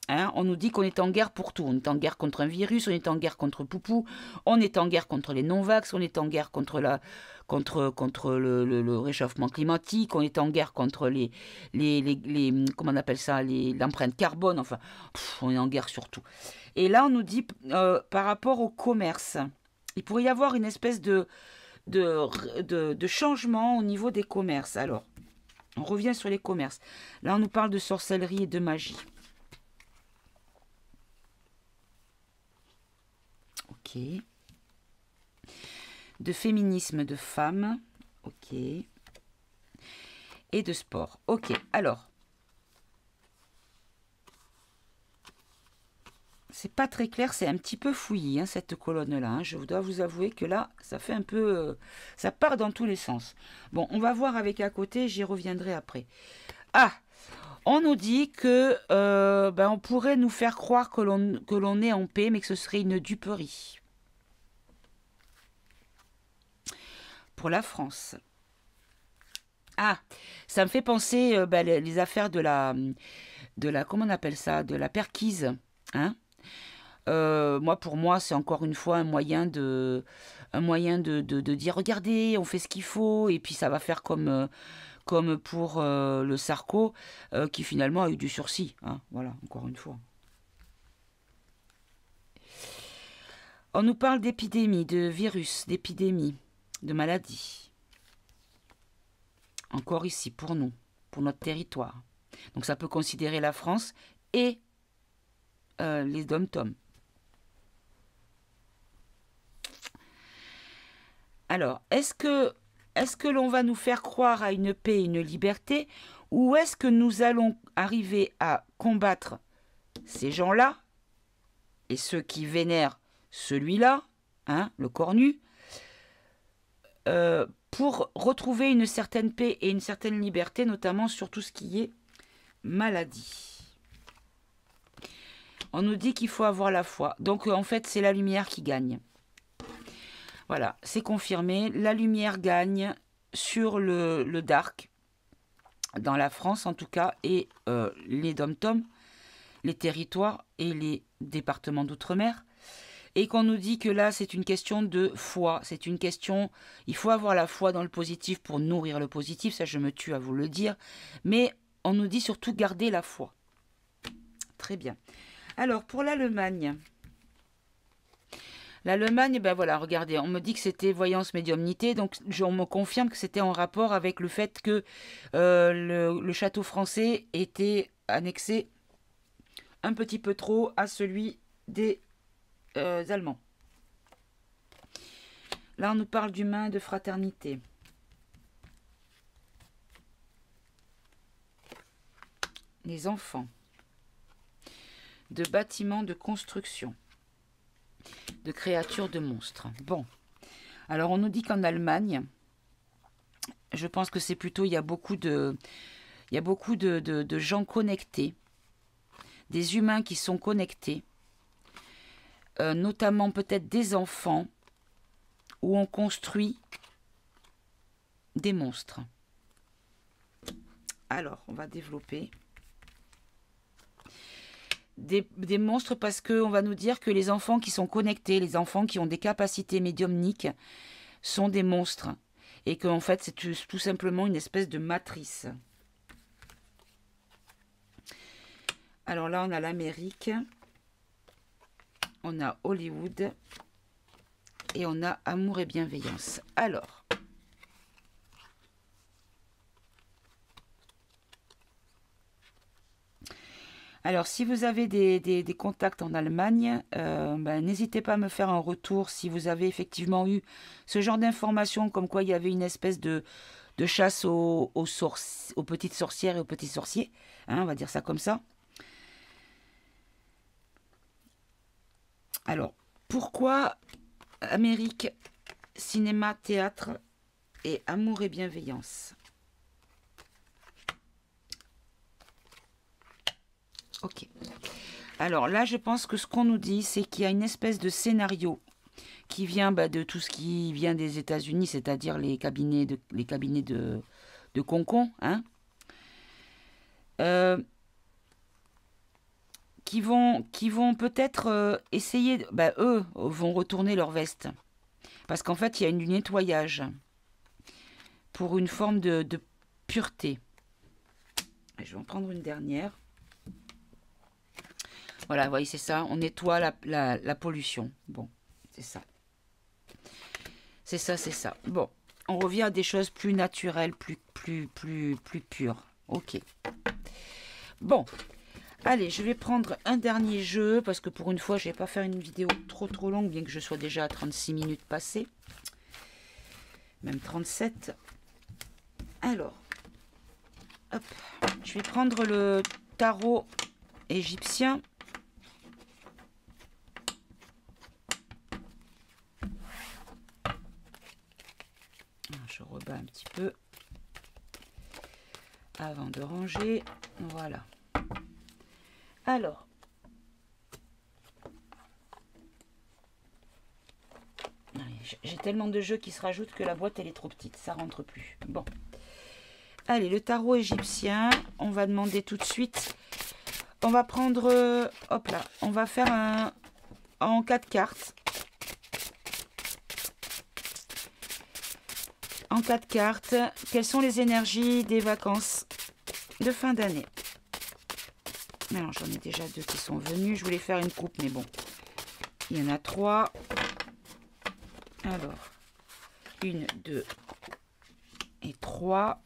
Hein, on nous dit qu'on est en guerre pour tout. On est en guerre contre un virus, on est en guerre contre Poupou, on est en guerre contre les non-vax, on est en guerre contre le réchauffement climatique, on est en guerre contre les comment on appelle ça, l'empreinte carbone, enfin, on est en guerre sur tout. Et là, on nous dit, par rapport au commerce, il pourrait y avoir une espèce de changement au niveau des commerces. Alors, on revient sur les commerces. Là, on nous parle de sorcellerie et de magie. Ok. De féminisme de femmes. Ok. Et de sport. Ok, alors. C'est pas très clair, c'est un petit peu fouillis, hein, cette colonne-là. Hein. Je dois vous avouer que là, ça fait un peu... ça part dans tous les sens. Bon, on va voir avec à côté, j'y reviendrai après. Ah, on nous dit que on pourrait nous faire croire que l'on est en paix, mais que ce serait une duperie. Pour la France. Ah, ça me fait penser les affaires de la... comment on appelle ça? De la perquise. Hein? Pour moi, c'est encore une fois un moyen de dire, regardez, on fait ce qu'il faut, et puis ça va faire comme pour le Sarko, qui finalement a eu du sursis. Hein, voilà, encore une fois. On nous parle d'épidémie, de virus, d'épidémie, de maladie. Encore ici, pour nous, pour notre territoire. Donc ça peut considérer la France et les dom-toms. Alors, est-ce que l'on va nous faire croire à une paix et une liberté, ou est-ce que nous allons arriver à combattre ces gens-là et ceux qui vénèrent celui-là, hein, le cornu, pour retrouver une certaine paix et une certaine liberté, notamment sur tout ce qui est maladie. On nous dit qu'il faut avoir la foi. Donc, en fait, c'est la lumière qui gagne. Voilà, c'est confirmé. La lumière gagne sur le dark, dans la France en tout cas, et les dom-toms, les territoires et les départements d'outre-mer. Et qu'on nous dit que là, c'est une question de foi. C'est une question... Il faut avoir la foi dans le positif pour nourrir le positif. Ça, je me tue à vous le dire. Mais on nous dit surtout garder la foi. Très bien. Alors, pour l'Allemagne... L'Allemagne, voilà, regardez, on me dit que c'était voyance médiumnité, donc on me confirme que c'était en rapport avec le fait que le château français était annexé un petit peu trop à celui des Allemands. Là, on nous parle d'humain, de fraternité. Les enfants. De bâtiments de construction. De créatures de monstres. Bon. Alors, on nous dit qu'en Allemagne, je pense que c'est plutôt, il y a beaucoup Il y a beaucoup de gens connectés, des humains qui sont connectés, notamment peut-être des enfants, où on construit des monstres. Alors, on va développer des monstres parce qu'on va nous dire que les enfants qui sont connectés, les enfants qui ont des capacités médiumniques sont des monstres. Et qu'en fait, c'est tout simplement une espèce de matrice. Alors là, on a l'Amérique, on a Hollywood et on a Amour et Bienveillance. Alors, si vous avez des contacts en Allemagne, n'hésitez pas à me faire un retour si vous avez effectivement eu ce genre d'informations comme quoi il y avait une espèce de chasse aux petites sorcières et aux petits sorciers. Hein, on va dire ça comme ça. Alors, pourquoi Amérique, cinéma, théâtre et Amour et Bienveillance? Ok. Alors là, je pense que ce qu'on nous dit, c'est qu'il y a une espèce de scénario qui vient de tout ce qui vient des États-Unis, c'est-à-dire les cabinets de concon, hein, qui vont peut-être essayer, eux vont retourner leur veste. Parce qu'en fait, il y a du nettoyage pour une forme de pureté. Et je vais en prendre une dernière. Voilà, vous voyez, c'est ça. On nettoie la pollution. Bon, c'est ça. C'est ça, c'est ça. Bon, on revient à des choses plus naturelles, plus pures. Ok. Bon, allez, je vais prendre un dernier jeu, parce que pour une fois, je ne vais pas faire une vidéo trop longue, bien que je sois déjà à 36 minutes passées. Même 37. Alors, hop, je vais prendre le tarot égyptien. Je rebats un petit peu avant de ranger. Voilà. Alors, j'ai tellement de jeux qui se rajoutent que la boîte elle est trop petite, ça rentre plus. Bon, allez, le tarot égyptien, on va demander tout de suite. On va prendre, hop là, on va faire un en 4 cartes. En 4 cartes, quelles sont les énergies des vacances de fin d'année? Alors, j'en ai déjà 2 qui sont venus. Je voulais faire une coupe, mais bon. Il y en a 3. Alors, 1, 2 et 3.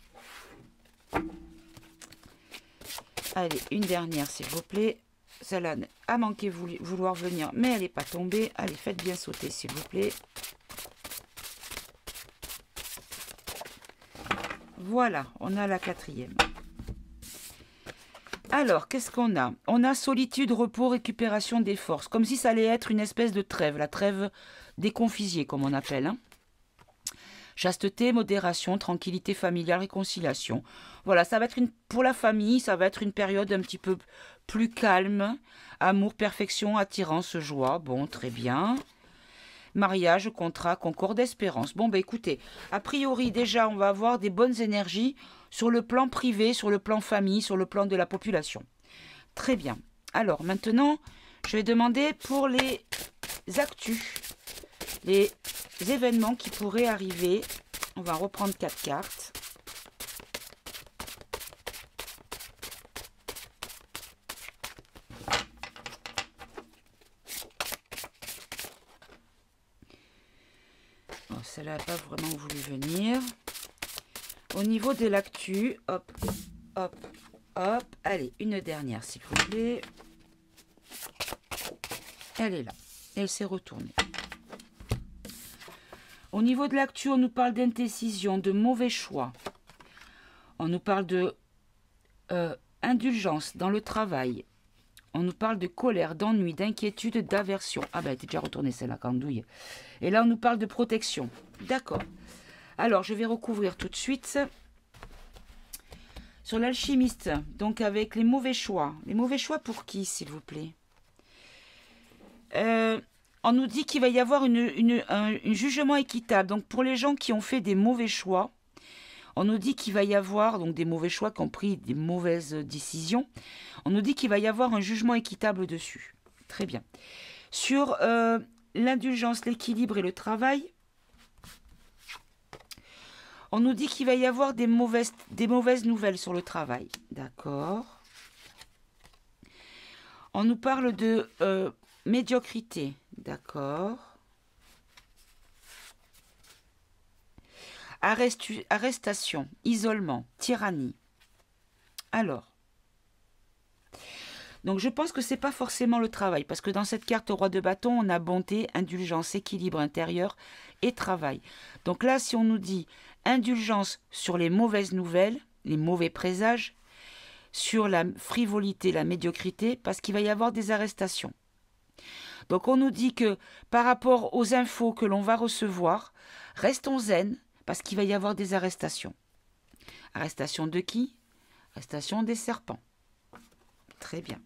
Allez, une dernière, s'il vous plaît. Celle-là a manqué vouloir venir, mais elle n'est pas tombée. Allez, faites bien sauter, s'il vous plaît. Voilà, on a la 4e. Alors, qu'est-ce qu'on a? On a solitude, repos, récupération des forces. Comme si ça allait être une espèce de trêve. La trêve des confusiers, comme on appelle. Hein. Chasteté, modération, tranquillité familiale, réconciliation. Voilà, ça va être pour la famille, ça va être une période un petit peu plus calme. Amour, perfection, attirance, joie. Bon, très bien. Mariage, contrat, concorde, espérance. Bon, écoutez, a priori, déjà, on va avoir des bonnes énergies sur le plan privé, sur le plan famille, sur le plan de la population. Très bien. Alors, maintenant, je vais demander pour les actus, les événements qui pourraient arriver. On va reprendre 4 cartes. Celle-là n'a pas vraiment voulu venir. Au niveau de l'actu, hop, hop, hop. Allez, une dernière, s'il vous plaît. Elle est là. Elle s'est retournée. Au niveau de l'actu, on nous parle d'indécision, de mauvais choix. On nous parle de indulgence dans le travail. On nous parle de colère, d'ennui, d'inquiétude, d'aversion. Ah ben, elle était déjà retournée celle-là, candouille. Et là, on nous parle de protection. D'accord. Alors, je vais recouvrir tout de suite Sur l'alchimiste, donc avec les mauvais choix. Les mauvais choix pour qui, s'il vous plaît? On nous dit qu'il va y avoir un jugement équitable. Donc pour les gens qui ont fait des mauvais choix, on nous dit qu'il va y avoir, donc des mauvais choix, qui ont pris des mauvaises décisions, on nous dit qu'il va y avoir un jugement équitable dessus. Très bien. Sur l'indulgence, l'équilibre et le travail, on nous dit qu'il va y avoir des mauvaises nouvelles sur le travail. D'accord. On nous parle de médiocrité. D'accord. Arrestation, isolement, tyrannie. Alors, donc je pense que c'est pas forcément le travail, parce que dans cette carte roi de bâton, on a bonté, indulgence, équilibre intérieur et travail. Donc là, si on nous dit indulgence sur les mauvaises nouvelles, les mauvais présages, sur la frivolité, la médiocrité, parce qu'il va y avoir des arrestations. Donc on nous dit que par rapport aux infos que l'on va recevoir, restons zen, parce qu'il va y avoir des arrestations. Arrestation de qui? Arrestation des serpents. Très bien.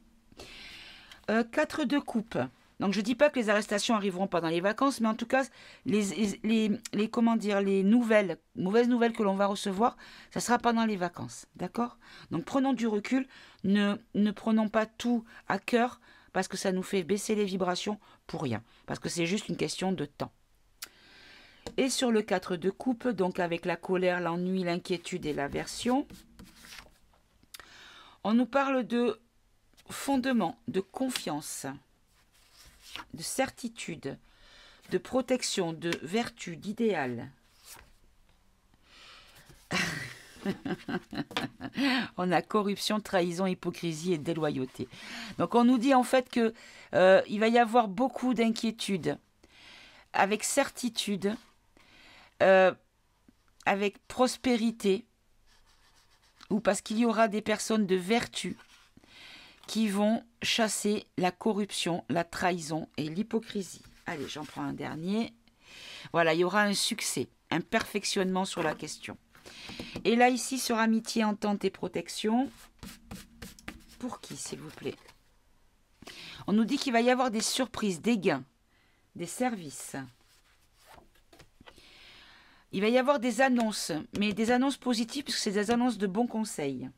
4 de coupe. Donc je ne dis pas que les arrestations arriveront pendant les vacances, mais en tout cas, comment dire, les mauvaises nouvelles que l'on va recevoir, ça sera pendant les vacances. D'accord? Donc prenons du recul, ne prenons pas tout à cœur, parce que ça nous fait baisser les vibrations pour rien. Parce que c'est juste une question de temps. Et sur le 4 de coupe, donc avec la colère, l'ennui, l'inquiétude et l'aversion, on nous parle de fondement, de confiance, de certitude, de protection, de vertu, d'idéal. On a corruption, trahison, hypocrisie et déloyauté. Donc on nous dit en fait que il va y avoir beaucoup d'inquiétudes, avec certitude, avec prospérité, ou parce qu'il y aura des personnes de vertu qui vont chasser la corruption, la trahison et l'hypocrisie. Allez, j'en prends un dernier. Voilà, il y aura un succès, un perfectionnement sur la question. Et là, ici, sur amitié, entente et protection, pour qui, s'il vous plaît? On nous dit qu'il va y avoir des surprises, des gains, des services. Il va y avoir des annonces, mais des annonces positives, puisque c'est des annonces de bons conseils.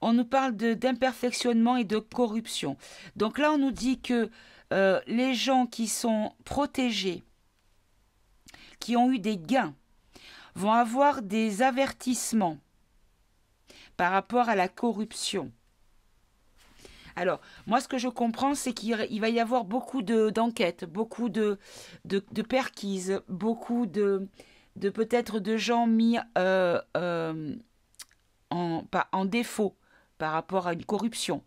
On nous parle d'imperfectionnement et de corruption. Donc là, on nous dit que les gens qui sont protégés, qui ont eu des gains, vont avoir des avertissements par rapport à la corruption. Alors, moi, ce que je comprends, c'est qu'il va y avoir beaucoup d'enquêtes, beaucoup de perquises, beaucoup de peut-être de gens mis en défaut par rapport à une corruption.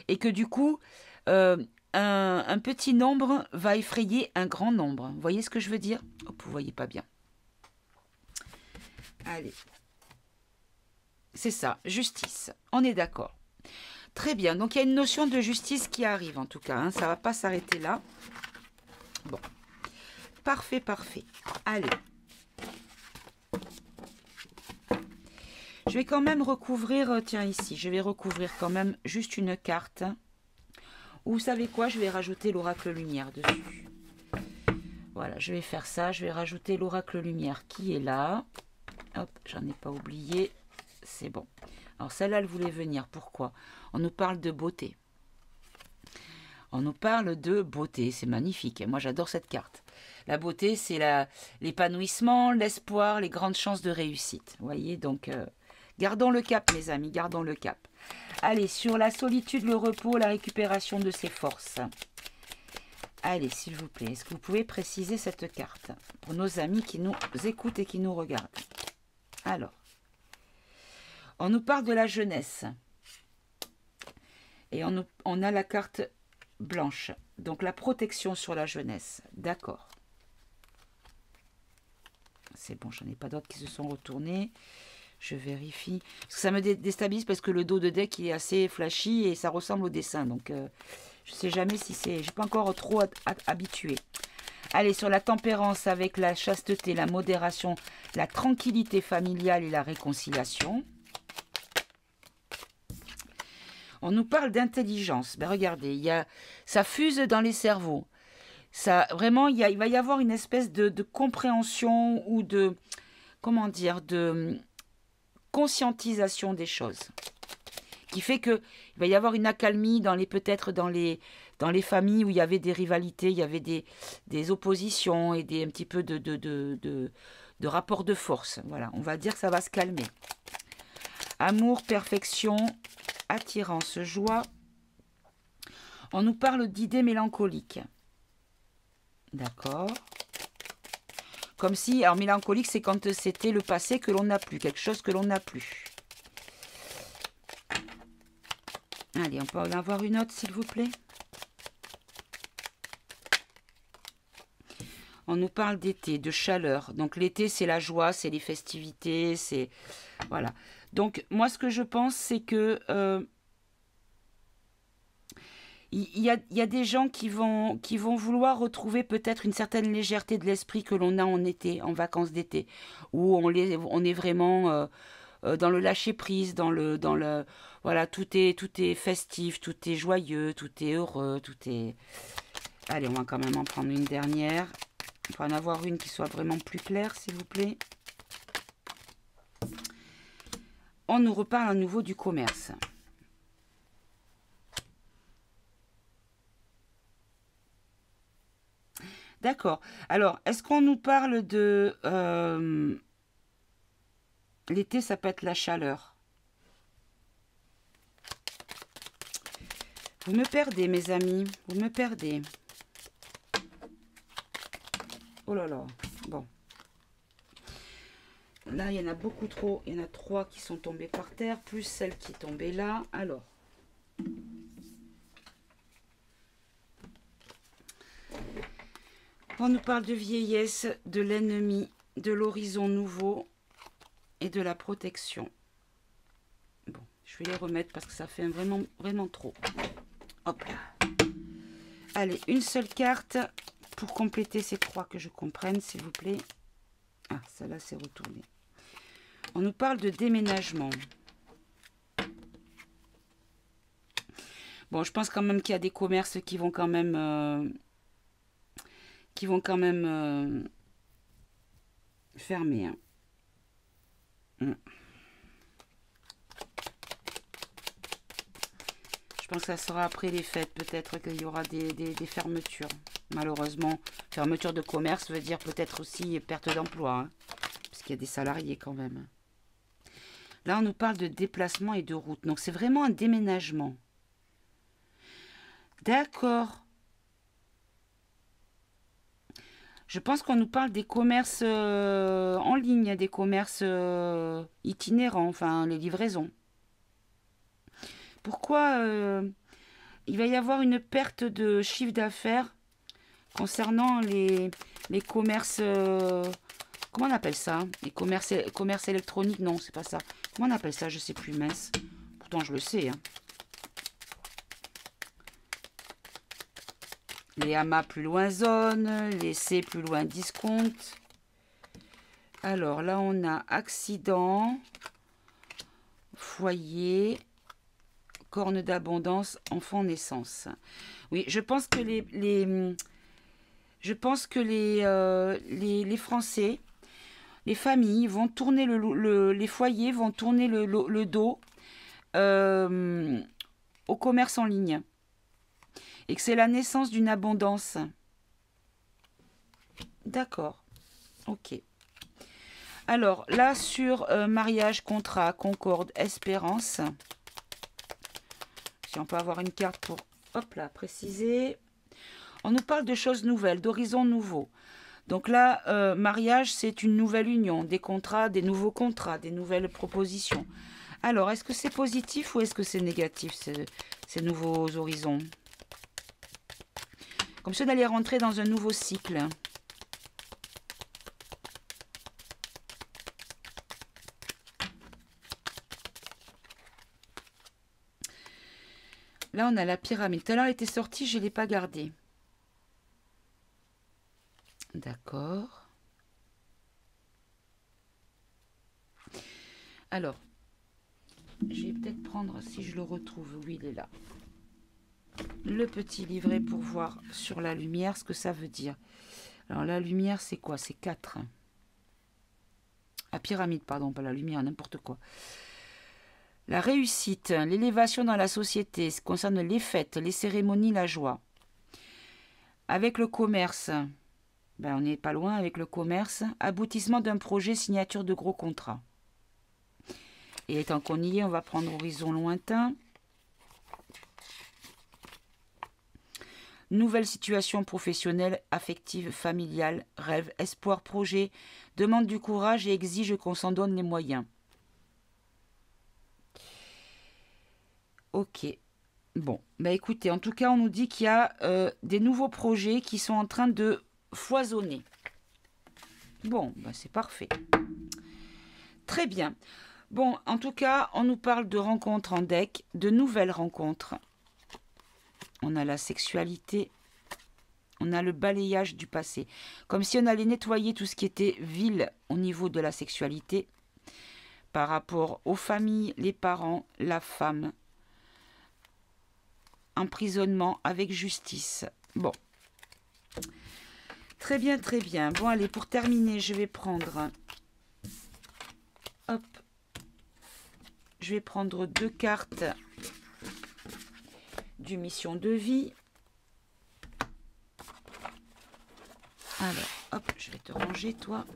Et que du coup, un petit nombre va effrayer un grand nombre. Vous voyez ce que je veux dire? Hop, vous ne voyez pas bien. Allez. C'est ça, justice. On est d'accord. Très bien, donc il y a une notion de justice qui arrive en tout cas. Hein. Ça ne va pas s'arrêter là. Bon. Parfait, parfait. Allez. Je vais quand même recouvrir, tiens ici, je vais recouvrir quand même juste une carte. Ou vous savez quoi, je vais rajouter l'oracle lumière dessus. Voilà, je vais faire ça, je vais rajouter l'oracle lumière qui est là. Hop, j'en ai pas oublié, c'est bon. Alors celle-là, elle voulait venir, pourquoi? On nous parle de beauté. On nous parle de beauté, c'est magnifique. Moi, j'adore cette carte. La beauté, c'est l'épanouissement, l'espoir, les grandes chances de réussite. Vous voyez, donc... gardons le cap, mes amis, gardons le cap. Allez, sur la solitude, le repos, la récupération de ses forces. Allez, s'il vous plaît, est-ce que vous pouvez préciser cette carte pour nos amis qui nous écoutent et qui nous regardent? Alors, on nous parle de la jeunesse. Et on a la carte blanche. Donc, la protection sur la jeunesse. D'accord. C'est bon, j'en ai pas d'autres qui se sont retournés. Je vérifie. Parce que ça me déstabilise parce que le dos de deck il est assez flashy et ça ressemble au dessin. Donc, je ne sais jamais si c'est... Je ne suis pas encore trop habituée. Allez, sur la tempérance avec la chasteté, la modération, la tranquillité familiale et la réconciliation. On nous parle d'intelligence. Ben regardez, ça fuse dans les cerveaux. Ça, vraiment, il va y avoir une espèce de compréhension ou de, comment dire, de conscientisation des choses. Qui fait qu'il va y avoir une accalmie peut-être dans les familles où il y avait des rivalités, il y avait des oppositions et un petit peu de rapports de force. Voilà, on va dire que ça va se calmer. Amour, perfection, attirance, joie. On nous parle d'idées mélancoliques. D'accord. Comme si, alors mélancolique, c'est quand c'était le passé que l'on n'a plus, quelque chose que l'on n'a plus. Allez, on peut en avoir une autre, s'il vous plaît. On nous parle d'été, de chaleur. Donc l'été, c'est la joie, c'est les festivités, c'est... Voilà. Donc moi, ce que je pense, c'est que... il y a des gens qui vont vouloir retrouver peut-être une certaine légèreté de l'esprit que l'on a en été, en vacances d'été, où on est vraiment dans le lâcher-prise, voilà, tout est festif, tout est joyeux, tout est heureux, tout est... Allez, on va quand même en prendre une dernière. On peut en avoir une qui soit vraiment plus claire, s'il vous plaît. On nous reparle à nouveau du commerce. D'accord. Alors, est-ce qu'on nous parle de... L'été, ça peut être la chaleur. Vous me perdez, mes amis. Vous me perdez. Oh là là. Bon. Là, il y en a beaucoup trop. Il y en a 3 qui sont tombées par terre, plus celle qui est tombée là. Alors. On nous parle de vieillesse, de l'ennemi, de l'horizon nouveau et de la protection. Bon, je vais les remettre parce que ça fait vraiment, vraiment trop. Hop là. Allez, une seule carte pour compléter ces 3 que je comprenne, s'il vous plaît. Ah, celle-là, c'est retourné. On nous parle de déménagement. Bon, je pense quand même qu'il y a des commerces qui vont quand même... fermer. Hein. Je pense que ça sera après les fêtes. Peut-être qu'il y aura des fermetures. Malheureusement, fermeture de commerce veut dire peut-être aussi perte d'emploi. Hein, parce qu'il y a des salariés quand même. Là, on nous parle de déplacement et de route. Donc, c'est vraiment un déménagement. D'accord. Je pense qu'on nous parle des commerces en ligne, des commerces itinérants, enfin, les livraisons. Pourquoi il va y avoir une perte de chiffre d'affaires concernant les commerces... comment on appelle ça? Les commerces électroniques? Non, c'est pas ça. Comment on appelle ça? Je sais plus, mince. Pourtant, je le sais. Hein. Les AMA plus loin zone, les C plus loin discount. Alors là, on a accident, foyer, corne d'abondance, enfant naissance. Oui, je pense que les Français, les familles vont tourner les foyers vont tourner le dos au commerce en ligne. Et que c'est la naissance d'une abondance. D'accord. Ok. Alors, là, sur mariage, contrat, concorde, espérance. Si on peut avoir une carte pour, hop là, préciser. On nous parle de choses nouvelles, d'horizons nouveaux. Donc là, mariage, c'est une nouvelle union, des contrats, des nouveaux contrats, des nouvelles propositions. Alors, est-ce que c'est positif ou est-ce que c'est négatif, ces nouveaux horizons ? Comme ça, d'aller rentrer dans un nouveau cycle. Là, on a la pyramide. Tout à l'heure, elle était sortie, je ne l'ai pas gardée. D'accord. Alors, je vais peut-être prendre, si je le retrouve, oui, il est là. Le petit livret pour voir sur la lumière ce que ça veut dire. Alors, la lumière, c'est quoi? C'est 4. La pyramide, pardon, pas la lumière, n'importe quoi. La réussite, l'élévation dans la société, ce qui concerne les fêtes, les cérémonies, la joie. Avec le commerce, on n'est pas loin avec le commerce. Aboutissement d'un projet, signature de gros contrats. Et étant qu'on y est, on va prendre horizon lointain. Nouvelle situation professionnelle, affective, familiale, rêve, espoir, projet, demande du courage et exige qu'on s'en donne les moyens. Ok. Bon, écoutez, en tout cas, on nous dit qu'il y a des nouveaux projets qui sont en train de foisonner. Bon, c'est parfait. Très bien. Bon, en tout cas, on nous parle de rencontres en deck, de nouvelles rencontres. On a la sexualité, on a le balayage du passé. Comme si on allait nettoyer tout ce qui était vil au niveau de la sexualité par rapport aux familles, les parents, la femme. Emprisonnement avec justice. Bon. Très bien, très bien. Bon, allez, pour terminer, je vais prendre... Hop. Je vais prendre 2 cartes du mission de vie. Alors, hop, je vais te ranger, toi.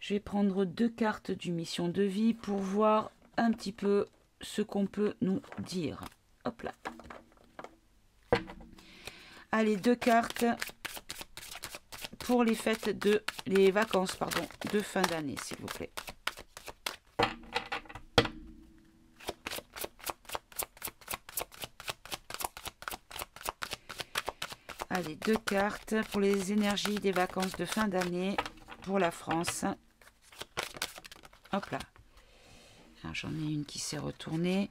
Je vais prendre 2 cartes du mission de vie pour voir un petit peu ce qu'on peut nous dire. Hop là. Allez, 2 cartes pour les fêtes de... les vacances, pardon, de fin d'année, s'il vous plaît. Allez, 2 cartes pour les énergies des vacances de fin d'année pour la France. Hop là. J'en ai une qui s'est retournée.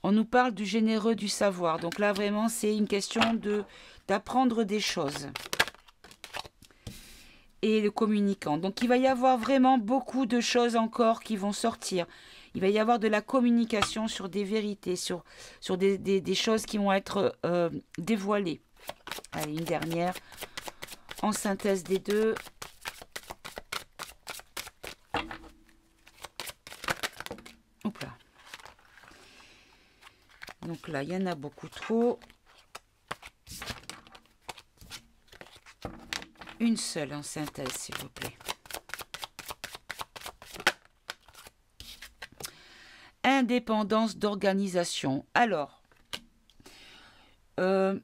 On nous parle du généreux du savoir. Donc là, vraiment, c'est une question d'apprendre des choses. Et le communicant. Donc, il va y avoir vraiment beaucoup de choses encore qui vont sortir. Il va y avoir de la communication sur des vérités, sur des choses qui vont être dévoilées. Allez, une dernière. En synthèse des deux. Hop là. Donc là, il y en a beaucoup trop. Une seule en synthèse, s'il vous plaît. Indépendance d'organisation. Alors, en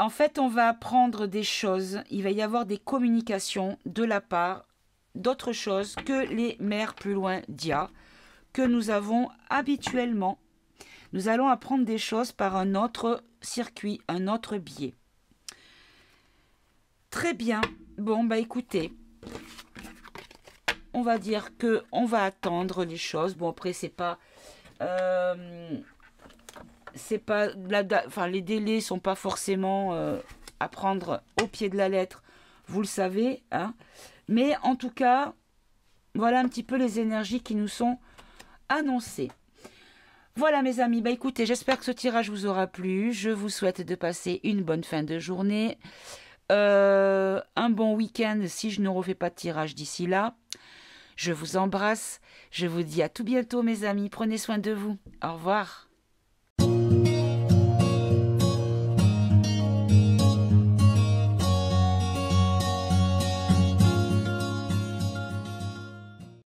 fait, on va apprendre des choses. Il va y avoir des communications de la part d'autres choses que les mères plus loin d'IA que nous avons habituellement. Nous allons apprendre des choses par un autre circuit, un autre biais. Très bien. Bon, écoutez, on va dire que on va attendre les choses. Bon, après, c'est pas les délais sont pas forcément à prendre au pied de la lettre, vous le savez, hein. Mais en tout cas, voilà un petit peu les énergies qui nous sont annoncées. Voilà mes amis, écoutez, j'espère que ce tirage vous aura plu. Je vous souhaite de passer une bonne fin de journée. Un bon week-end si je ne refais pas de tirage d'ici là. Je vous embrasse. Je vous dis à tout bientôt mes amis. Prenez soin de vous. Au revoir.